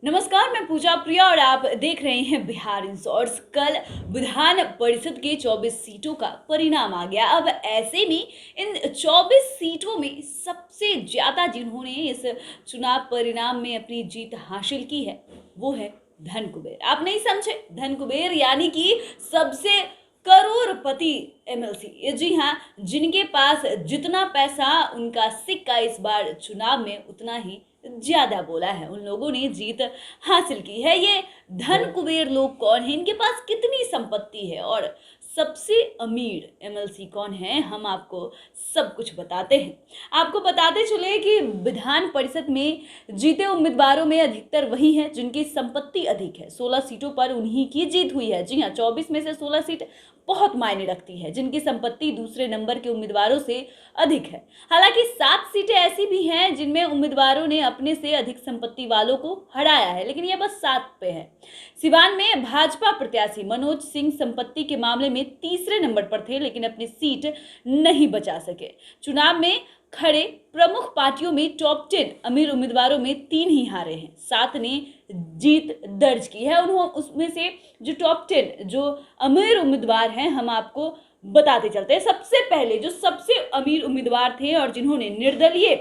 नमस्कार, मैं पूजा प्रिया और आप देख रहे हैं बिहार इंसॉर्ट्स। कल विधान परिषद के 24 सीटों का परिणाम आ गया। अब ऐसे में इन 24 सीटों में सबसे ज्यादा जिन्होंने इस चुनाव परिणाम में अपनी जीत हासिल की है वो है धन कुबेर। आप नहीं समझे, धन कुबेर यानी कि सबसे करोड़पति एमएलसी। जी हाँ, जिनके पास जितना पैसा उनका सिक्का इस बार चुनाव में उतना ही ज्यादा बोला है, उन लोगों ने जीत हासिल की है। ये धन कुबेर लोग कौन है, इनके पास कितनी संपत्ति है और सबसे अमीर एमएलसी कौन है, हम आपको सब कुछ बताते हैं। आपको बताते चले कि विधान परिषद में जीते उम्मीदवारों में अधिकतर वही हैं जिनकी संपत्ति अधिक है। 16 सीटों पर उन्हीं की जीत हुई है। जी हाँ, 24 में से 16 सीट बहुत मायने रखती है, जिनकी संपत्ति दूसरे नंबर के उम्मीदवारों से अधिक है। हालांकि 7 सीटें ऐसी भी हैं जिनमें उम्मीदवारों ने अपने से अधिक संपत्ति वालों को हराया है, लेकिन यह बस 7 पे है। सिवान में भाजपा प्रत्याशी मनोज सिंह संपत्ति के मामले में तीसरे नंबर पर थे, लेकिन अपनी सीट नहीं बचा सके। चुनाव में खड़े प्रमुख पार्टियों में टॉप 10 अमीर उम्मीदवारों में 3 ही हारे हैं, 7 ने जीत दर्ज की है। उसमें से जो टॉप 10 जो अमीर उम्मीदवार हैं, हम आपको बताते चलते हैं। सबसे पहले जो सबसे अमीर उम्मीदवार थे और जिन्होंने निर्दलीय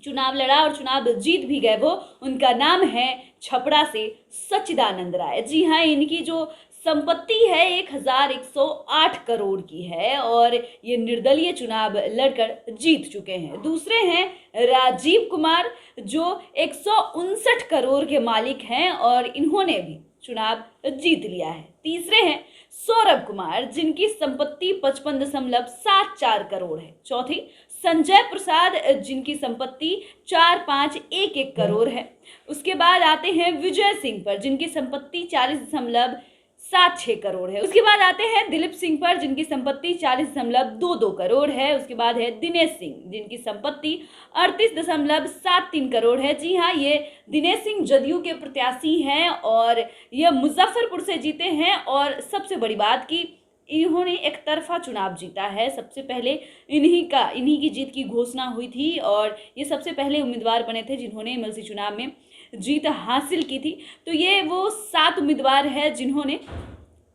चुनाव लड़ा और चुनाव जीत भी गए, वो उनका नाम है छपरा से सच्चिदानंद राय। जी हाँ, इनकी जो संपत्ति है 1108 करोड़ की है और ये निर्दलीय चुनाव लड़कर जीत चुके हैं। दूसरे हैं राजीव कुमार जो 159 करोड़ के मालिक हैं और इन्होंने भी चुनाव जीत लिया है। तीसरे हैं सौरभ कुमार जिनकी संपत्ति 55.74 करोड़ है। चौथी संजय प्रसाद जिनकी संपत्ति 4511 करोड़ है। उसके बाद आते हैं विजय सिंह पर जिनकी संपत्ति 40.76 करोड़ है। उसके बाद आते हैं दिलीप सिंह पर जिनकी संपत्ति 40.22 करोड़ है। उसके बाद है दिनेश सिंह जिनकी संपत्ति 38.73 करोड़ है। जी हाँ, ये दिनेश सिंह जदयू के प्रत्याशी हैं और यह मुजफ्फरपुर से जीते हैं और सबसे बड़ी बात कि इन्होंने एक तरफा चुनाव जीता है। सबसे पहले इन्हीं की जीत की घोषणा हुई थी और ये सबसे पहले उम्मीदवार बने थे जिन्होंने एमएलसी चुनाव में जीत हासिल की थी। तो ये वो 7 उम्मीदवार हैं जिन्होंने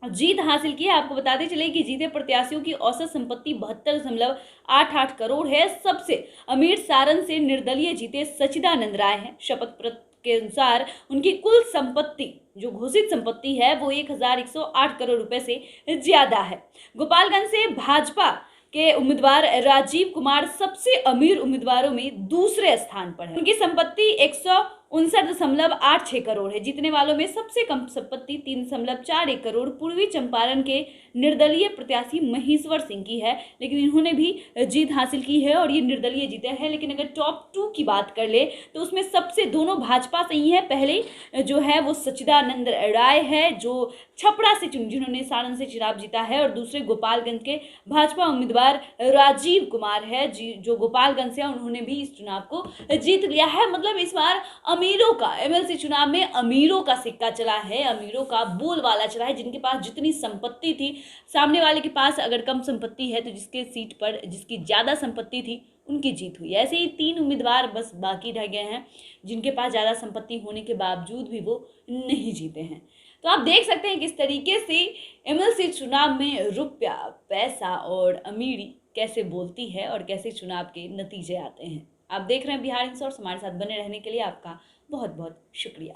जीत हासिल की है। आपको बताते चले कि जीते प्रत्याशियों की औसत संपत्ति 72.88 करोड़ है। सबसे अमीर सारण से निर्दलीय जीते सच्चिदानंद राय हैं। शपथ के अनुसार उनकी कुल संपत्ति जो घोषित संपत्ति है वो 1108 करोड़ रुपए से ज्यादा है। गोपालगंज से भाजपा के उम्मीदवार राजीव कुमार सबसे अमीर उम्मीदवारों में दूसरे स्थान पर है। उनकी संपत्ति 159.86 करोड़ है। जीतने वालों में सबसे कम संपत्ति 3.41 करोड़ पूर्वी चंपारण के निर्दलीय प्रत्याशी महेश्वर सिंह की है, लेकिन इन्होंने भी जीत हासिल की है और ये निर्दलीय जीते हैं। लेकिन अगर टॉप 2 की बात कर ले तो उसमें सबसे दोनों भाजपा से ही है। पहले जो है वो सच्चिदानंद राय है जो छपरा से जिन्होंने सारण से चुनाव जीता है और दूसरे गोपालगंज के भाजपा उम्मीदवार राजीव कुमार है जो गोपालगंज से उन्होंने भी इस चुनाव को जीत लिया है। मतलब इस बार अमीरों का एमएलसी चुनाव में अमीरों का सिक्का चला है, अमीरों का बोलबाला चला है। जिनके पास जितनी संपत्ति थी, सामने वाले के पास अगर कम संपत्ति है तो जिसके सीट पर जिसकी ज्यादा संपत्ति थी उनकी जीत हुई। ऐसे ही 3 उम्मीदवार बस बाकी रह गए हैं जिनके पास ज्यादा संपत्ति होने के बावजूद भी वो नहीं जीते हैं। तो आप देख सकते हैं किस तरीके से एमएलसी चुनाव में रुपया, पैसा और अमीरी कैसे बोलती है और कैसे चुनाव के नतीजे आते हैं। आप देख रहे हैं बिहार इंसॉर्ट्स। हमारे साथ बने रहने के लिए आपका बहुत बहुत शुक्रिया।